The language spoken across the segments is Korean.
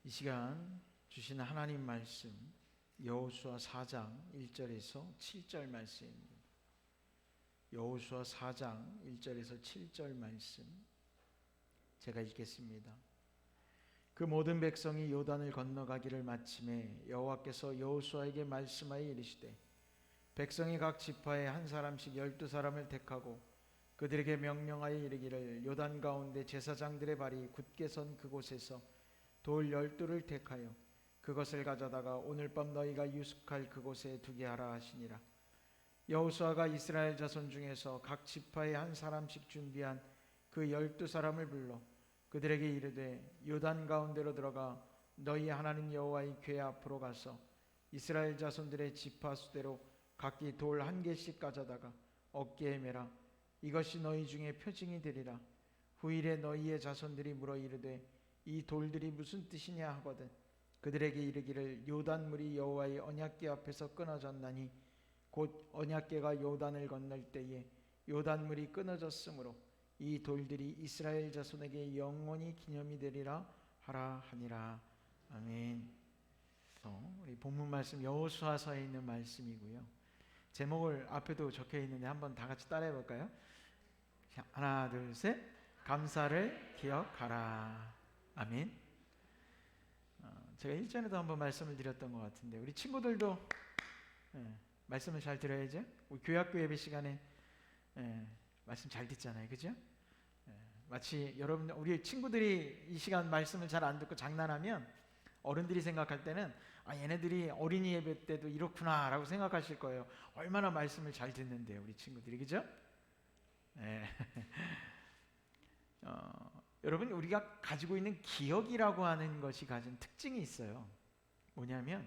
이 시간 주신 하나님 말씀 여호수아 4장 1절에서 7절 말씀입니다. 여호수아 4장 1절에서 7절 말씀 제가 읽겠습니다. 그 모든 백성이 요단을 건너가기를 마침에 여호와께서 여호수아에게 말씀하여 이르시되 백성이 각 지파에 한 사람씩 12사람을 택하고 그들에게 명령하여 이르기를 요단 가운데 제사장들의 발이 굳게 선 그곳에서 돌 12를 택하여 그것을 가져다가 오늘 밤 너희가 유숙할 그곳에 두게 하라 하시니라. 여호수아가 이스라엘 자손 중에서 각 지파에 한 사람씩 준비한 그 12사람을 불러 그들에게 이르되 요단 가운데로 들어가 너희 하나님 여호와의 궤 앞으로 가서 이스라엘 자손들의 지파 수대로 각기 돌 한 개씩 가져다가 어깨에 매라. 이것이 너희 중에 표징이 되리라. 후일에 너희의 자손들이 물어 이르되 이 돌들이 무슨 뜻이냐 하거든 그들에게 이르기를 요단물이 여호와의 언약궤 앞에서 끊어졌나니 곧 언약궤가 요단을 건널 때에 요단물이 끊어졌으므로 이 돌들이 이스라엘 자손에게 영원히 기념이 되리라 하라 하니라. 아멘. 우리 본문 말씀 여호수아서에 있는 말씀이고요. 제목을 앞에도 적혀 있는데 한번 다 같이 따라해 볼까요? 하나 둘 셋. 감사를 기억하라. 아멘. 제가 일전에도 한번 말씀을 드렸던 것 같은데 우리 친구들도 말씀을 잘 들어야죠. 우리 교회학교 예배 시간에 말씀 잘 듣잖아요, 그죠? 마치 여러분 우리 친구들이 이 시간 말씀을 잘 안 듣고 장난하면 어른들이 생각할 때는 얘네들이 어린이 예배 때도 이렇구나 라고 생각하실 거예요. 얼마나 말씀을 잘 듣는데요, 우리 친구들이, 그죠? 여러분 우리가 가지고 있는 기억이라고 하는 것이 가진 특징이 있어요. 뭐냐면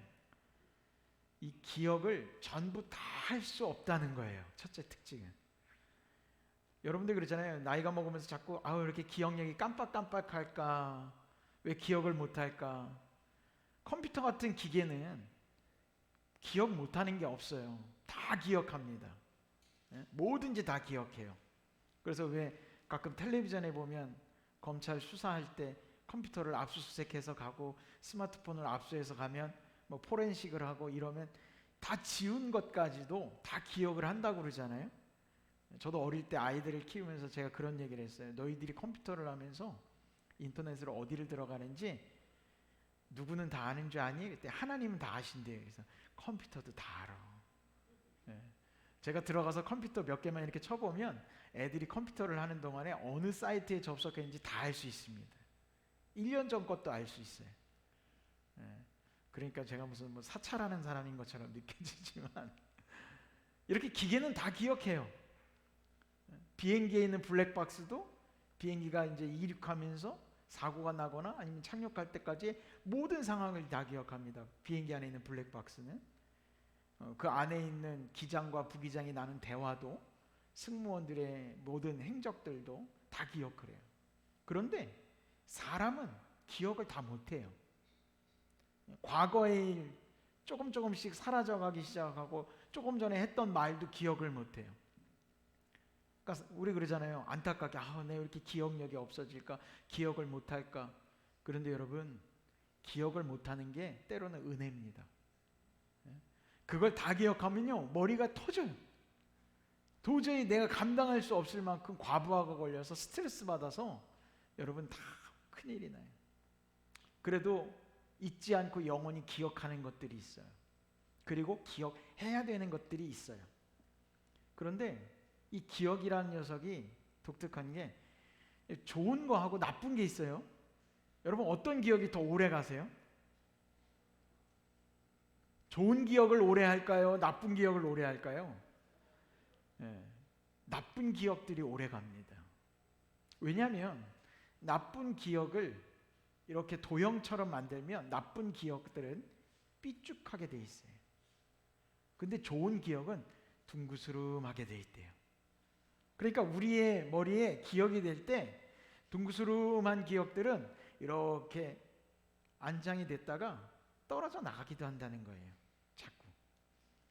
이 기억을 전부 다 할 수 없다는 거예요. 첫째 특징은. 여러분들 그러잖아요. 나이가 먹으면서 자꾸 이렇게 기억력이 깜빡깜빡할까? 왜 기억을 못할까? 컴퓨터 같은 기계는 기억 못하는 게 없어요. 다 기억합니다. 뭐든지 다 기억해요. 그래서 왜 가끔 텔레비전에 보면 검찰 수사할 때 컴퓨터를 압수수색해서 가고 스마트폰을 압수해서 가면 뭐 포렌식을 하고 이러면 다 지운 것까지도 다 기억을 한다고 그러잖아요. 저도 어릴 때 아이들을 키우면서 제가 그런 얘기를 했어요. 너희들이 컴퓨터를 하면서 인터넷으로 어디를 들어가는지 누구는 다 아는 줄 아니? 그때 하나님은 다 아신대요. 그래서 컴퓨터도 다 알아. 제가 들어가서 컴퓨터 몇 개만 이렇게 쳐보면 애들이 컴퓨터를 하는 동안에 어느 사이트에 접속했는지 다 알 수 있습니다. 1년 전 것도 알 수 있어요. 그러니까 제가 무슨 뭐 사찰하는 사람인 것처럼 느껴지지만 이렇게 기계는 다 기억해요. 비행기에 있는 블랙박스도 비행기가 이제 이륙하면서 사고가 나거나 아니면 착륙할 때까지 모든 상황을 다 기억합니다. 비행기 안에 있는 블랙박스는 그 안에 있는 기장과 부기장이 나눈 대화도 승무원들의 모든 행적들도 다 기억을 해요. 그런데 사람은 기억을 다 못해요. 과거의 일 조금씩 사라져가기 시작하고 조금 전에 했던 말도 기억을 못해요. 그러니까 우리 그러잖아요. 안타깝게 내가 왜 이렇게 기억력이 없어질까? 기억을 못할까? 그런데 여러분 기억을 못하는 게 때로는 은혜입니다. 그걸 다 기억하면요 머리가 터져요. 도저히 내가 감당할 수 없을 만큼 과부하가 걸려서 스트레스 받아서 여러분 다 큰일이 나요. 그래도 잊지 않고 영원히 기억하는 것들이 있어요. 그리고 기억해야 되는 것들이 있어요. 그런데 이 기억이라는 녀석이 독특한 게 좋은 거하고 나쁜 게 있어요. 여러분 어떤 기억이 더 오래 가세요? 좋은 기억을 오래 할까요? 나쁜 기억을 오래 할까요? 나쁜 기억들이 오래 갑니다. 왜냐하면 나쁜 기억을 이렇게 도형처럼 만들면 나쁜 기억들은 삐죽하게 돼 있어요. 근데 좋은 기억은 둥그스름하게 돼 있대요. 그러니까 우리의 머리에 기억이 될 때 둥그스름한 기억들은 이렇게 안장이 됐다가 떨어져 나가기도 한다는 거예요. 자꾸.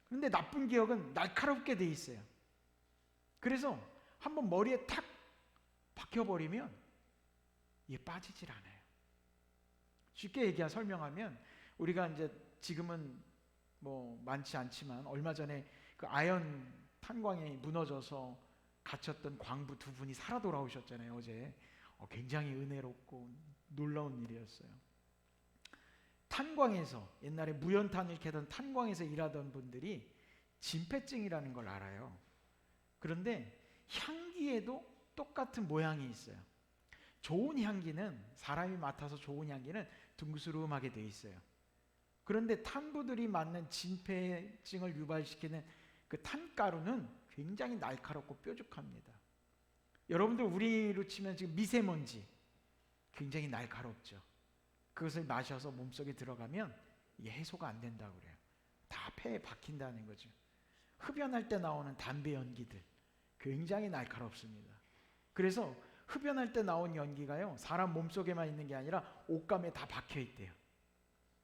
그런데 나쁜 기억은 날카롭게 돼 있어요. 그래서 한번 머리에 탁 박혀버리면 이게 빠지질 않아요. 쉽게 설명하면 우리가 이제 지금은 뭐 많지 않지만 얼마 전에 그 아연 탄광이 무너져서 갇혔던 광부 두 분이 살아 돌아오셨잖아요. 어제 굉장히 은혜롭고 놀라운 일이었어요. 탄광에서 옛날에 무연탄을 캐던 탄광에서 일하던 분들이 진폐증이라는 걸 알아요. 그런데 향기에도 똑같은 모양이 있어요. 좋은 향기는 사람이 맡아서 좋은 향기는 둥그스름하게 돼 있어요. 그런데 탄부들이 맡는 진폐증을 유발시키는 그 탄가루는 굉장히 날카롭고 뾰족합니다. 여러분들 우리로 치면 지금 미세먼지 굉장히 날카롭죠. 그것을 마셔서 몸속에 들어가면 이게 해소가 안 된다고 그래요. 다 폐에 박힌다는 거죠. 흡연할 때 나오는 담배 연기들 굉장히 날카롭습니다. 그래서 흡연할 때 나온 연기가요, 사람 몸속에만 있는 게 아니라 옷감에 다 박혀 있대요.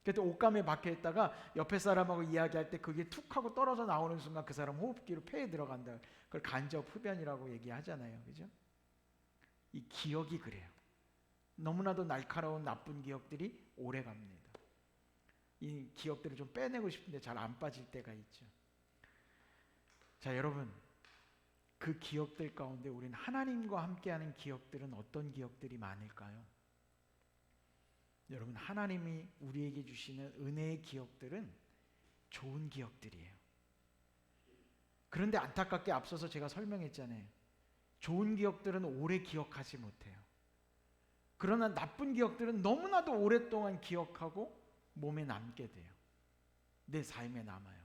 그래도 옷감에 박혀 있다가 옆에 사람하고 이야기할 때 그게 툭 하고 떨어져 나오는 순간 그 사람 호흡기로 폐에 들어간다. 그걸 간접 흡연이라고 얘기하잖아요. 그죠? 이 기억이 그래요. 너무나도 날카로운 나쁜 기억들이 오래 갑니다. 이 기억들을 좀 빼내고 싶은데 잘 안 빠질 때가 있죠. 자, 여러분, 그 기억들 가운데 우리는 하나님과 함께하는 기억들은 어떤 기억들이 많을까요? 여러분, 하나님이 우리에게 주시는 은혜의 기억들은 좋은 기억들이에요. 그런데 안타깝게 앞서서 제가 설명했잖아요. 좋은 기억들은 오래 기억하지 못해요. 그러나 나쁜 기억들은 너무나도 오랫동안 기억하고 몸에 남게 돼요. 내 삶에 남아요.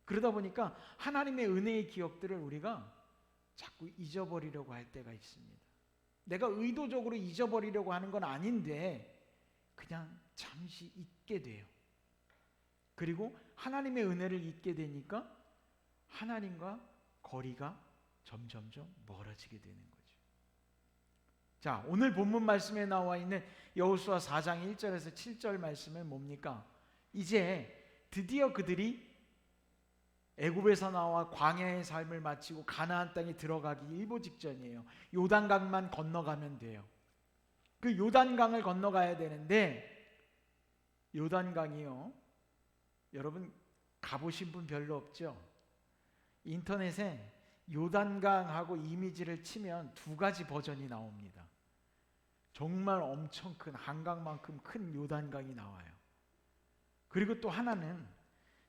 그러다 보니까 하나님의 은혜의 기억들을 우리가 자꾸 잊어버리려고 할 때가 있습니다. 내가 의도적으로 잊어버리려고 하는 건 아닌데 그냥 잠시 잊게 돼요. 그리고 하나님의 은혜를 잊게 되니까 하나님과 거리가 점점점 멀어지게 되는 거죠. 자, 오늘 본문 말씀에 나와 있는 여호수아 4장 1절에서 7절 말씀은 뭡니까? 이제 드디어 그들이 애굽에서 나와 광야의 삶을 마치고 가나안 땅에 들어가기 일보 직전이에요. 요단강만 건너가면 돼요. 그 요단강을 건너가야 되는데 요단강이요, 여러분 가보신 분 별로 없죠? 인터넷에 요단강하고 이미지를 치면 두 가지 버전이 나옵니다. 정말 엄청 큰 한강만큼 큰 요단강이 나와요. 그리고 또 하나는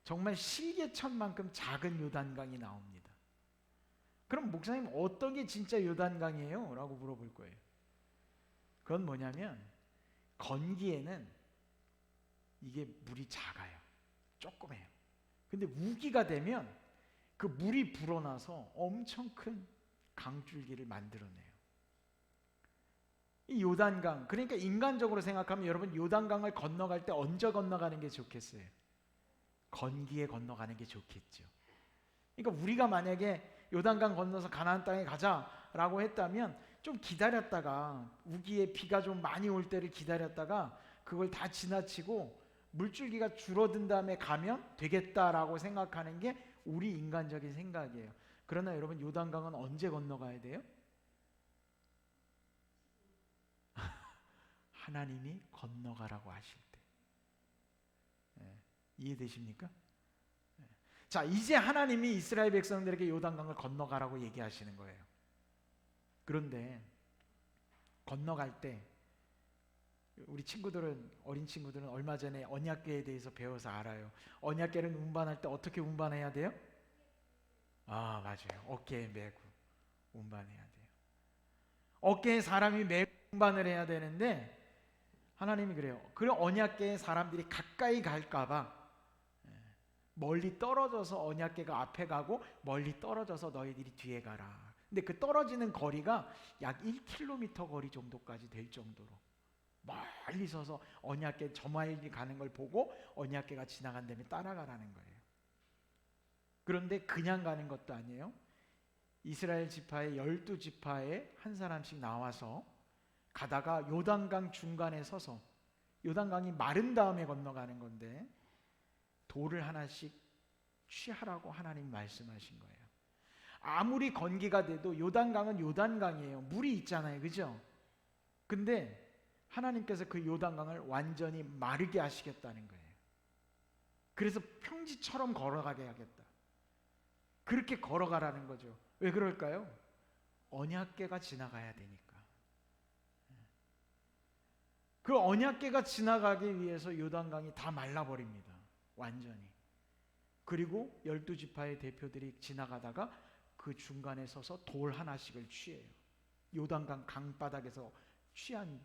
정말 실개천만큼 작은 요단강이 나옵니다. 그럼 목사님 어떤 게 진짜 요단강이에요? 라고 물어볼 거예요. 그건 뭐냐면 건기에는 이게 물이 작아요. 조그매요. 근데 우기가 되면 그 물이 불어나서 엄청 큰 강줄기를 만들어내요. 이 요단강, 그러니까 인간적으로 생각하면 여러분 요단강을 건너갈 때 언제 건너가는 게 좋겠어요? 건기에 건너가는 게 좋겠죠. 그러니까 우리가 만약에 요단강 건너서 가나안 땅에 가자라고 했다면 좀 기다렸다가 우기에 비가 좀 많이 올 때를 기다렸다가 그걸 다 지나치고 물줄기가 줄어든 다음에 가면 되겠다라고 생각하는 게 우리 인간적인 생각이에요. 그러나 여러분 요단강은 언제 건너가야 돼요? 하나님이 건너가라고 하실 때. 이해되십니까? 자, 이제 하나님이 이스라엘 백성들에게 요단강을 건너가라고 얘기하시는 거예요. 그런데 건너갈 때 우리 친구들은, 어린 친구들은 얼마 전에 언약궤에 대해서 배워서 알아요. 언약궤는 운반할 때 어떻게 운반해야 돼요? 아, 맞아요. 어깨에 메고 운반해야 돼요. 어깨에 사람이 메고 운반을 해야 되는데 하나님이 그래요. 그 언약궤에 사람들이 가까이 갈까봐 멀리 떨어져서 언약궤가 앞에 가고 멀리 떨어져서 너희들이 뒤에 가라. 근데 그 떨어지는 거리가 약 1km 거리 정도까지 될 정도로 멀리 서서 언약궤 저 멀리 가는 걸 보고 언약궤가 지나간 다음에 따라가라는 거예요. 그런데 그냥 가는 것도 아니에요. 이스라엘 지파의 12지파에 한 사람씩 나와서 가다가 요단강 중간에 서서, 요단강이 마른 다음에 건너가는 건데 돌을 하나씩 취하라고 하나님 말씀하신 거예요. 아무리 건기가 돼도 요단강은 요단강이에요. 물이 있잖아요. 그죠? 근데 하나님께서 그 요단강을 완전히 마르게 하시겠다는 거예요. 그래서 평지처럼 걸어가게 하겠다. 그렇게 걸어가라는 거죠. 왜 그럴까요? 언약궤가 지나가야 되니까. 그 언약궤가 지나가기 위해서 요단강이 다 말라버립니다. 완전히. 그리고 12지파의 대표들이 지나가다가 그 중간에 서서 돌 하나씩을 취해요. 요단강 강바닥에서 취한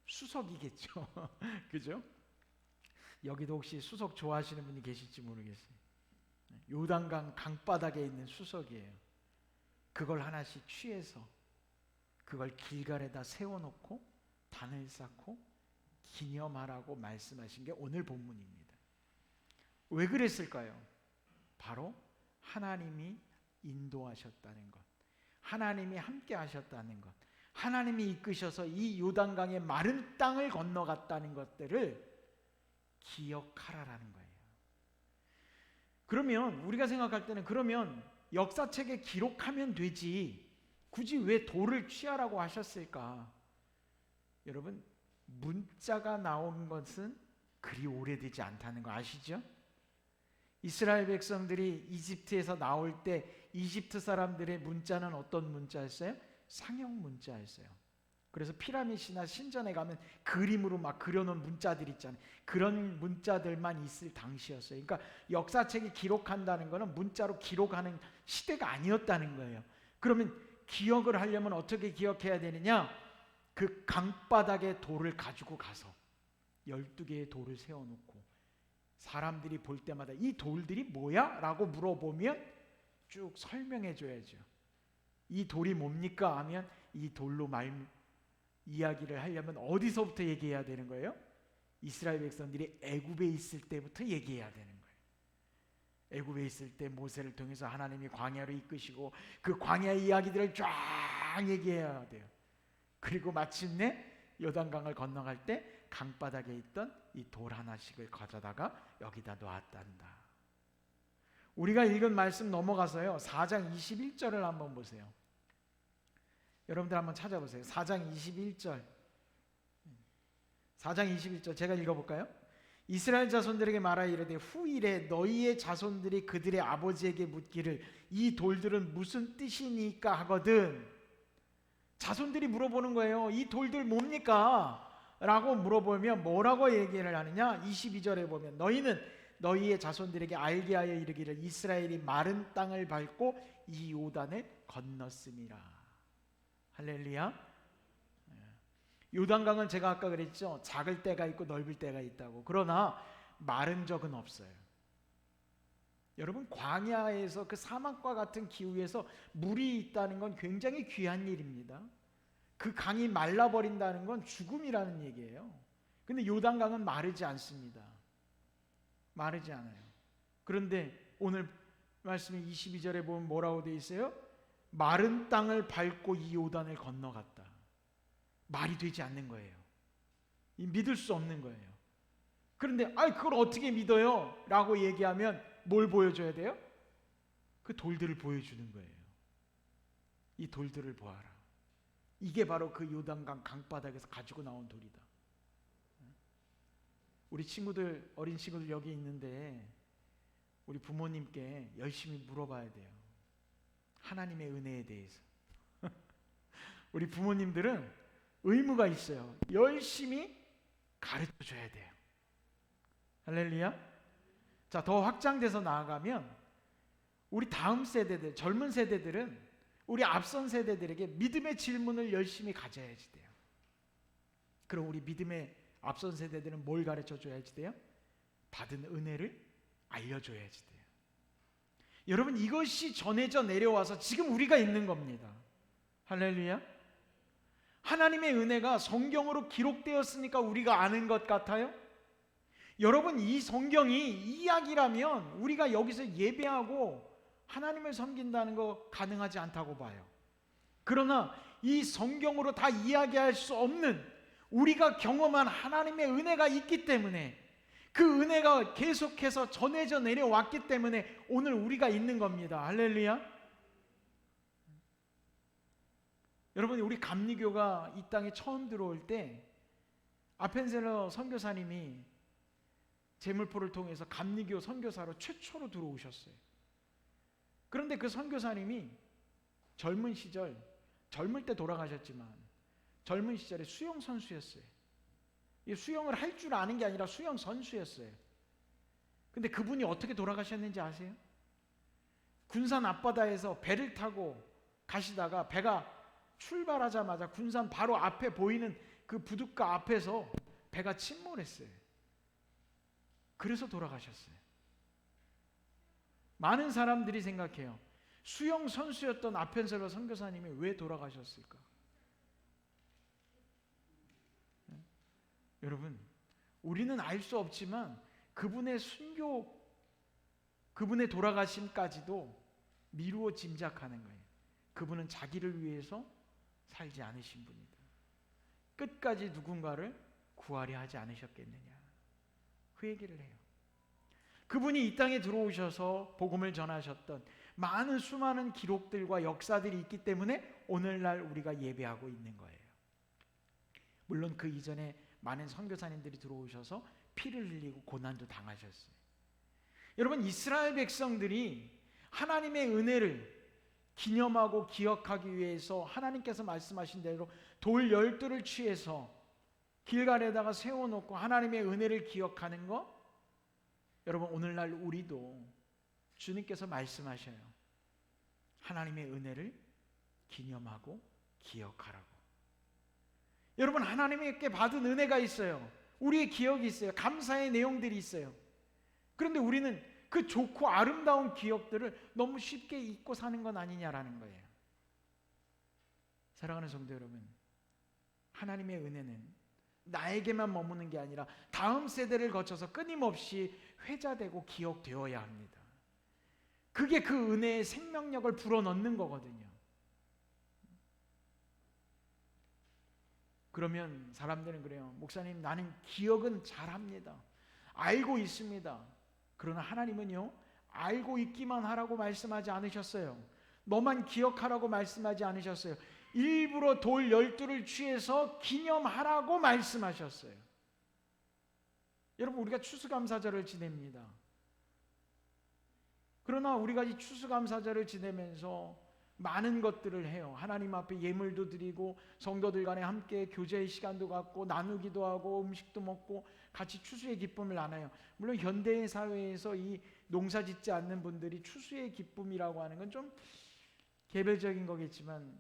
수석이겠죠. 그죠? 여기도 혹시 수석 좋아하시는 분이 계실지 모르겠어요. 요단강 강바닥에 있는 수석이에요. 그걸 하나씩 취해서 그걸 길갈에다 세워놓고 단을 쌓고 기념하라고 말씀하신 게 오늘 본문입니다. 왜 그랬을까요? 바로 하나님이 인도하셨다는 것, 하나님이 함께 하셨다는 것, 하나님이 이끄셔서 이 요단강의 마른 땅을 건너갔다는 것들을 기억하라라는 거예요. 그러면 우리가 생각할 때는 그러면 역사책에 기록하면 되지 굳이 왜 돌을 취하라고 하셨을까? 여러분, 문자가 나온 것은 그리 오래되지 않다는 거 아시죠? 이스라엘 백성들이 이집트에서 나올 때 이집트 사람들의 문자는 어떤 문자였어요? 상형 문자였어요. 그래서 피라미드나 신전에 가면 그림으로 막 그려놓은 문자들 있잖아요. 그런 문자들만 있을 당시였어요. 그러니까 역사책이 기록한다는 것은 문자로 기록하는 시대가 아니었다는 거예요. 그러면 기억을 하려면 어떻게 기억해야 되느냐? 그 강바닥에 돌을 가지고 가서 12개의 돌을 세워놓고 사람들이 볼 때마다 이 돌들이 뭐야? 라고 물어보면 쭉 설명해 줘야죠. 이 돌이 뭡니까? 하면 이 돌로 이야기를 하려면 어디서부터 얘기해야 되는 거예요? 이스라엘 백성들이 애굽에 있을 때부터 얘기해야 되는 거예요. 애굽에 있을 때 모세를 통해서 하나님이 광야로 이끄시고 그 광야 이야기들을 쫙 얘기해야 돼요. 그리고 마침내 요단강을 건너갈 때 강바닥에 있던 이 돌 하나씩을 가져다가 여기다 놓았단다. 우리가 읽은 말씀 넘어가서요 4장 21절을 한번 보세요. 여러분들 한번 찾아보세요. 4장 21절 4장 21절 제가 읽어볼까요? 이스라엘 자손들에게 말하여 이르되 후일에 너희의 자손들이 그들의 아버지에게 묻기를 이 돌들은 무슨 뜻이니까 하거든. 자손들이 물어보는 거예요. 이 돌들 뭡니까? 라고 물어보면 뭐라고 얘기를 하느냐? 22절에 보면 너희는 너희의 자손들에게 알게 하여 이르기를 이스라엘이 마른 땅을 밟고 이 요단을 건넜음이라. 할렐루야. 요단강은 제가 아까 그랬죠. 작을 때가 있고 넓을 때가 있다고. 그러나 마른 적은 없어요. 여러분, 광야에서 그 사막과 같은 기후에서 물이 있다는 건 굉장히 귀한 일입니다. 그 강이 말라버린다는 건 죽음이라는 얘기예요. 근데 요단강은 마르지 않습니다. 마르지 않아요. 그런데 오늘 말씀이 22절에 보면 뭐라고 되어 있어요? 마른 땅을 밟고 이 요단을 건너갔다. 말이 되지 않는 거예요. 믿을 수 없는 거예요. 그런데 그걸 어떻게 믿어요? 라고 얘기하면 뭘 보여줘야 돼요? 그 돌들을 보여주는 거예요. 이 돌들을 보아라. 이게 바로 그 요단강 강바닥에서 가지고 나온 돌이다. 우리 친구들, 어린 친구들 여기 있는데 우리 부모님께 열심히 물어봐야 돼요. 하나님의 은혜에 대해서. 우리 부모님들은 의무가 있어요. 열심히 가르쳐줘야 돼요. 할렐루야. 자, 더 확장돼서 나아가면 우리 다음 세대들, 젊은 세대들은 우리 앞선 세대들에게 믿음의 질문을 열심히 가져야지 돼요. 그럼 우리 믿음의 앞선 세대들은 뭘 가르쳐줘야지 돼요? 받은 은혜를 알려줘야지 돼요. 여러분, 이것이 전해져 내려와서 지금 우리가 있는 겁니다. 할렐루야. 하나님의 은혜가 성경으로 기록되었으니까 우리가 아는 것 같아요? 여러분, 이 성경이 이야기라면 우리가 여기서 예배하고 하나님을 섬긴다는 거 가능하지 않다고 봐요. 그러나 이 성경으로 다 이야기할 수 없는 우리가 경험한 하나님의 은혜가 있기 때문에 그 은혜가 계속해서 전해져 내려왔기 때문에 오늘 우리가 있는 겁니다. 할렐루야. 여러분, 우리 감리교가 이 땅에 처음 들어올 때 아펜셀러 선교사님이 제물포를 통해서 감리교 선교사로 최초로 들어오셨어요. 그런데 그 선교사님이 젊은 시절, 젊을 때 돌아가셨지만 젊은 시절에 수영 선수였어요. 이 수영을 할 줄 아는 게 아니라 수영 선수였어요. 근데 그분이 어떻게 돌아가셨는지 아세요? 군산 앞바다에서 배를 타고 가시다가 배가 출발하자마자 군산 바로 앞에 보이는 그 부둣가 앞에서 배가 침몰했어요. 그래서 돌아가셨어요. 많은 사람들이 생각해요. 수영 선수였던 아펜셀러 선교사님이 왜 돌아가셨을까? 여러분, 우리는 알 수 없지만 그분의 순교, 그분의 돌아가심까지도 미루어 짐작하는 거예요. 그분은 자기를 위해서 살지 않으신 분이다. 끝까지 누군가를 구하려 하지 않으셨겠느냐, 그 얘기를 해요. 그분이 이 땅에 들어오셔서 복음을 전하셨던 많은 수많은 기록들과 역사들이 있기 때문에 오늘날 우리가 예배하고 있는 거예요. 물론 그 이전에 많은 선교사님들이 들어오셔서 피를 흘리고 고난도 당하셨어요. 여러분, 이스라엘 백성들이 하나님의 은혜를 기념하고 기억하기 위해서 하나님께서 말씀하신 대로 돌 12를 취해서 길갈에다가 세워놓고 하나님의 은혜를 기억하는 거, 여러분, 오늘날 우리도 주님께서 말씀하셔요. 하나님의 은혜를 기념하고 기억하라고. 여러분, 하나님께 받은 은혜가 있어요. 우리의 기억이 있어요. 감사의 내용들이 있어요. 그런데 우리는 그 좋고 아름다운 기억들을 너무 쉽게 잊고 사는 건 아니냐라는 거예요. 사랑하는 성도 여러분, 하나님의 은혜는 나에게만 머무는 게 아니라 다음 세대를 거쳐서 끊임없이 회자되고 기억되어야 합니다. 그게 그 은혜의 생명력을 불어넣는 거거든요. 그러면 사람들은 그래요. 목사님, 나는 기억은 잘합니다. 알고 있습니다. 그러나 하나님은요, 알고 있기만 하라고 말씀하지 않으셨어요. 너만 기억하라고 말씀하지 않으셨어요. 일부러 돌 12를 취해서 기념하라고 말씀하셨어요. 여러분, 우리가 추수감사절을 지냅니다. 그러나 우리가 이 추수감사절을 지내면서 많은 것들을 해요. 하나님 앞에 예물도 드리고 성도들 간에 함께 교제의 시간도 갖고 나누기도 하고 음식도 먹고 같이 추수의 기쁨을 나눠요. 물론 현대의 사회에서 이 농사 짓지 않는 분들이 추수의 기쁨이라고 하는 건 좀 개별적인 거겠지만,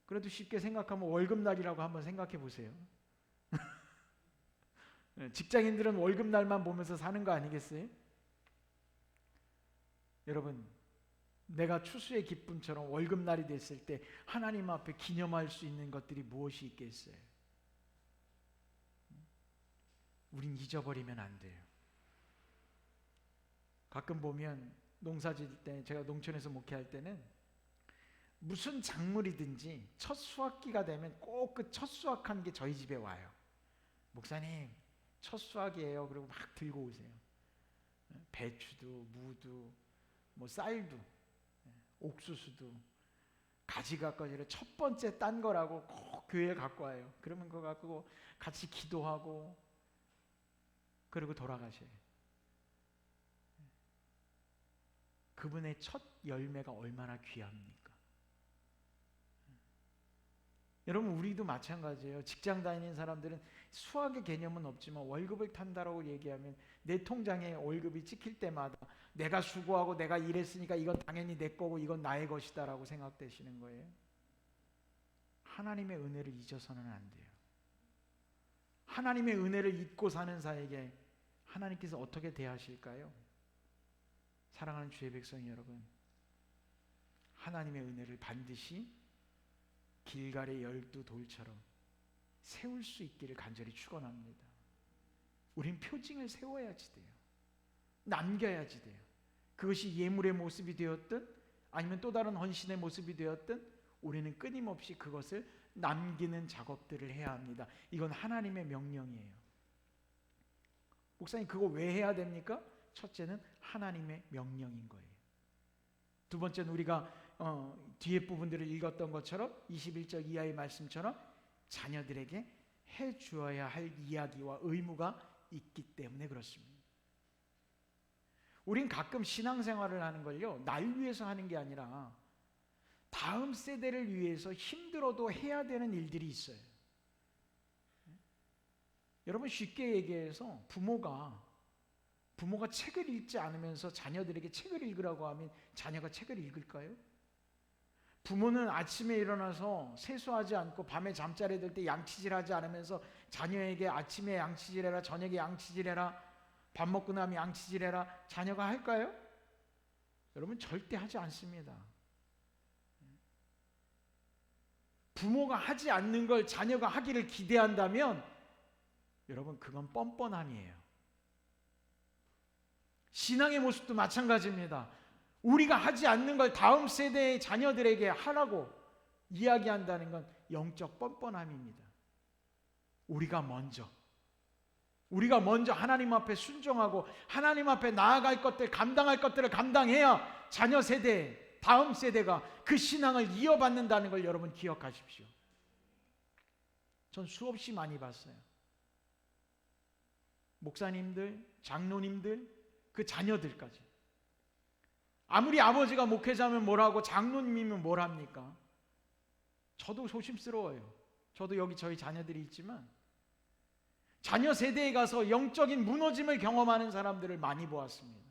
그래도 쉽게 생각하면 월급날이라고 한번 생각해 보세요. 직장인들은 월급날만 보면서 사는 거 아니겠어요? 여러분, 내가 추수의 기쁨처럼 월급날이 됐을 때 하나님 앞에 기념할 수 있는 것들이 무엇이 있겠어요? 우린 잊어버리면 안 돼요. 가끔 보면 농사 지을 때, 제가 농촌에서 목회할 때는 무슨 작물이든지 첫 수확기가 되면 꼭 그 첫 수확한 게 저희 집에 와요. 목사님, 첫 수확이에요. 그리고 막 들고 오세요. 배추도, 무도, 뭐 쌀도, 옥수수도, 가지각거리를 첫 번째 딴 거라고 꼭 교회에 갖고 와요. 그러면 그거 갖고 같이 기도하고 그리고 돌아가셔요. 그분의 첫 열매가 얼마나 귀합니까? 여러분, 우리도 마찬가지예요. 직장 다니는 사람들은 수학의 개념은 없지만 월급을 탄다라고 얘기하면 내 통장에 월급이 찍힐 때마다 내가 수고하고 내가 일했으니까 이건 당연히 내 거고 이건 나의 것이다 라고 생각되시는 거예요. 하나님의 은혜를 잊어서는 안 돼요. 하나님의 은혜를 잊고 사는 자에게 하나님께서 어떻게 대하실까요? 사랑하는 주의 백성 여러분, 하나님의 은혜를 반드시 길갈의 12돌처럼 세울 수 있기를 간절히 축원합니다. 우린 표징을 세워야지 돼요. 남겨야지 돼요. 그것이 예물의 모습이 되었든 아니면 또 다른 헌신의 모습이 되었든 우리는 끊임없이 그것을 남기는 작업들을 해야 합니다. 이건 하나님의 명령이에요. 목사님, 그거 왜 해야 됩니까? 첫째는 하나님의 명령인 거예요. 두 번째는 우리가 뒤에 부분들을 읽었던 것처럼 21절 이하의 말씀처럼 자녀들에게 해주어야 할 이야기와 의무가 있기 때문에 그렇습니다. 우린 가끔 신앙생활을 하는 걸요, 날 위해서 하는 게 아니라 다음 세대를 위해서 힘들어도 해야 되는 일들이 있어요. 여러분, 쉽게 얘기해서 부모가 책을 읽지 않으면서 자녀들에게 책을 읽으라고 하면 자녀가 책을 읽을까요? 부모는 아침에 일어나서 세수하지 않고 밤에 잠자리 들 때 양치질하지 않으면서 자녀에게 아침에 양치질해라, 저녁에 양치질해라, 밥 먹고 나면 양치질해라, 자녀가 할까요? 여러분, 절대 하지 않습니다. 부모가 하지 않는 걸 자녀가 하기를 기대한다면 여러분, 그건 뻔뻔함이에요. 신앙의 모습도 마찬가지입니다. 우리가 하지 않는 걸 다음 세대의 자녀들에게 하라고 이야기한다는 건 영적 뻔뻔함입니다. 우리가 먼저 하나님 앞에 순종하고 하나님 앞에 나아갈 것들, 감당할 것들을 감당해야 자녀 세대, 다음 세대가 그 신앙을 이어받는다는 걸 여러분 기억하십시오. 전 수없이 많이 봤어요. 목사님들, 장로님들, 그 자녀들까지. 아무리 아버지가 목회자면 뭘하고 장로님이면 뭘 합니까? 저도 조심스러워요. 저도 여기 저희 자녀들이 있지만 자녀 세대에 가서 영적인 무너짐을 경험하는 사람들을 많이 보았습니다.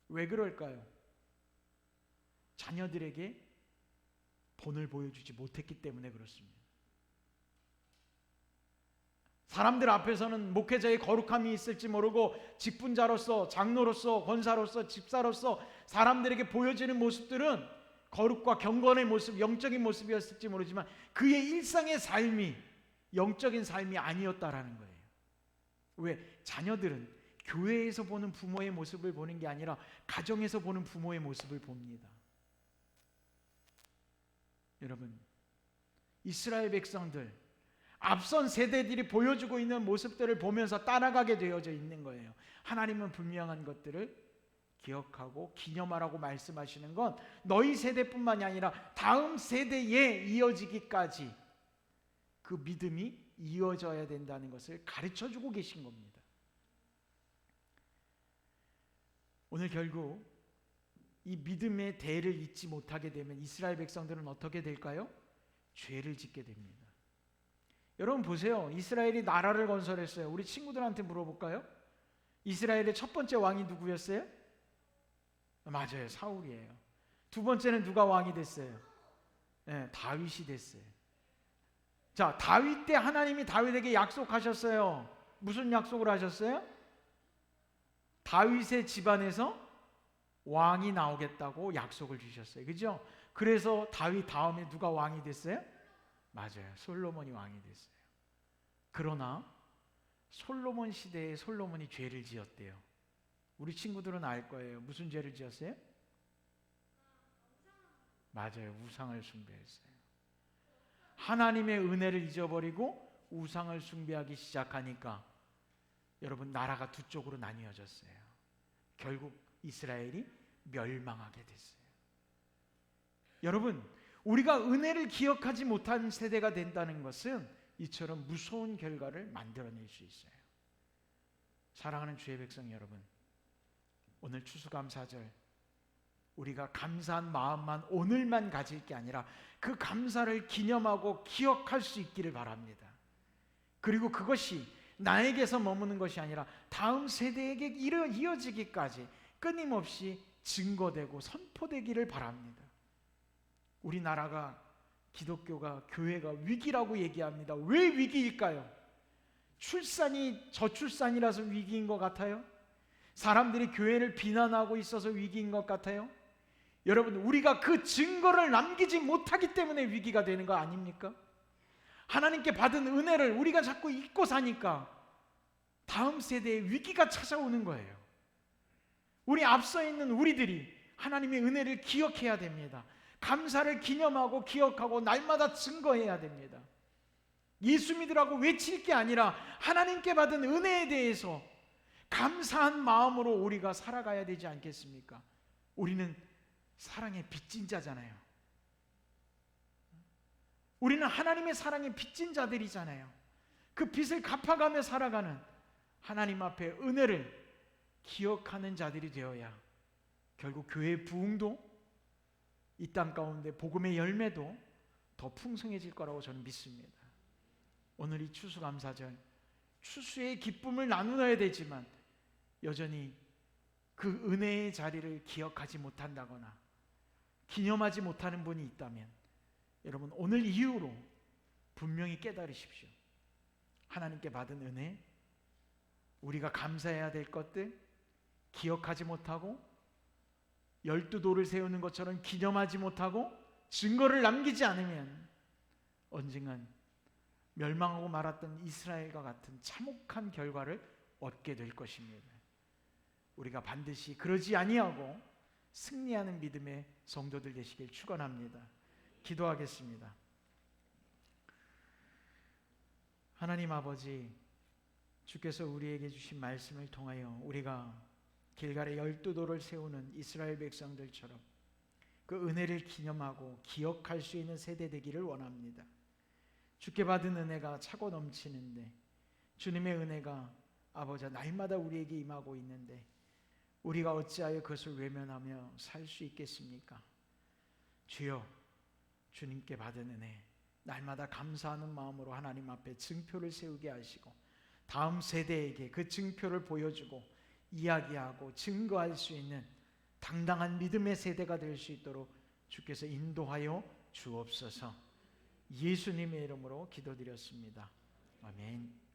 왜 그럴까요? 자녀들에게 본을 보여주지 못했기 때문에 그렇습니다. 사람들 앞에서는 목회자의 거룩함이 있을지 모르고 직분자로서, 장로로서, 권사로서, 집사로서 사람들에게 보여지는 모습들은 거룩과 경건의 모습, 영적인 모습이었을지 모르지만 그의 일상의 삶이 영적인 삶이 아니었다라는 거예요. 왜? 자녀들은 교회에서 보는 부모의 모습을 보는 게 아니라 가정에서 보는 부모의 모습을 봅니다. 여러분, 이스라엘 백성들, 앞선 세대들이 보여주고 있는 모습들을 보면서 따라가게 되어져 있는 거예요. 하나님은 분명한 것들을 기억하고 기념하라고 말씀하시는 건 너희 세대뿐만이 아니라 다음 세대에 이어지기까지 그 믿음이 이어져야 된다는 것을 가르쳐주고 계신 겁니다. 오늘 결국 이 믿음의 대를 잊지 못하게 되면 이스라엘 백성들은 어떻게 될까요? 죄를 짓게 됩니다. 여러분 보세요. 이스라엘이 나라를 건설했어요. 우리 친구들한테 물어볼까요? 이스라엘의 첫 번째 왕이 누구였어요? 맞아요, 사울이에요. 두 번째는 누가 왕이 됐어요? 네, 다윗이 됐어요. 자, 다윗 때 하나님이 다윗에게 약속하셨어요. 무슨 약속을 하셨어요? 다윗의 집안에서 왕이 나오겠다고 약속을 주셨어요. 그죠? 그래서 다윗 다음에 누가 왕이 됐어요? 맞아요, 솔로몬이 왕이 됐어요. 그러나 솔로몬 시대에 솔로몬이 죄를 지었대요. 우리 친구들은 알 거예요. 무슨 죄를 지었어요? 맞아요, 우상을 숭배했어요. 하나님의 은혜를 잊어버리고 우상을 숭배하기 시작하니까 여러분, 나라가 두 쪽으로 나뉘어졌어요. 결국 이스라엘이 멸망하게 됐어요. 여러분, 우리가 은혜를 기억하지 못한 세대가 된다는 것은 이처럼 무서운 결과를 만들어낼 수 있어요. 사랑하는 주의 백성 여러분, 오늘 추수감사절 우리가 감사한 마음만 오늘만 가질 게 아니라 그 감사를 기념하고 기억할 수 있기를 바랍니다. 그리고 그것이 나에게서 머무는 것이 아니라 다음 세대에게 이어지기까지 끊임없이 증거되고 선포되기를 바랍니다. 우리나라가, 기독교가, 교회가 위기라고 얘기합니다. 왜 위기일까요? 출산이 저출산이라서 위기인 것 같아요? 사람들이 교회를 비난하고 있어서 위기인 것 같아요? 여러분, 우리가 그 증거를 남기지 못하기 때문에 위기가 되는 거 아닙니까? 하나님께 받은 은혜를 우리가 자꾸 잊고 사니까 다음 세대에 위기가 찾아오는 거예요. 우리 앞서 있는 우리들이 하나님의 은혜를 기억해야 됩니다. 감사를 기념하고 기억하고 날마다 증거해야 됩니다. 예수 믿으라고 외칠 게 아니라 하나님께 받은 은혜에 대해서 감사한 마음으로 우리가 살아가야 되지 않겠습니까? 우리는 사랑의 빚진 자잖아요. 우리는 하나님의 사랑의 빚진 자들이잖아요. 그 빚을 갚아가며 살아가는 하나님 앞에 은혜를 기억하는 자들이 되어야 결국 교회의 부흥도 이 땅 가운데 복음의 열매도 더 풍성해질 거라고 저는 믿습니다. 오늘 이 추수감사절, 추수의 기쁨을 나누어야 되지만 여전히 그 은혜의 자리를 기억하지 못한다거나 기념하지 못하는 분이 있다면 여러분 오늘 이후로 분명히 깨달으십시오. 하나님께 받은 은혜, 우리가 감사해야 될 것들 기억하지 못하고 12돌을 세우는 것처럼 기념하지 못하고 증거를 남기지 않으면 언젠간 멸망하고 말았던 이스라엘과 같은 참혹한 결과를 얻게 될 것입니다. 우리가 반드시 그러지 아니하고 승리하는 믿음의 성도들 되시길 축원합니다. 기도하겠습니다. 하나님 아버지, 주께서 우리에게 주신 말씀을 통하여 우리가 길갈에 12돌을 세우는 이스라엘 백성들처럼 그 은혜를 기념하고 기억할 수 있는 세대 되기를 원합니다. 주께 받은 은혜가 차고 넘치는데 주님의 은혜가 아버지 날마다 우리에게 임하고 있는데 우리가 어찌하여 그것을 외면하며 살 수 있겠습니까? 주여, 주님께 받은 은혜 날마다 감사하는 마음으로 하나님 앞에 증표를 세우게 하시고 다음 세대에게 그 증표를 보여주고 이야기하고 증거할 수 있는 당당한 믿음의 세대가 될 수 있도록 주께서 인도하여 주옵소서. 예수님의 이름으로 기도드렸습니다. 아멘.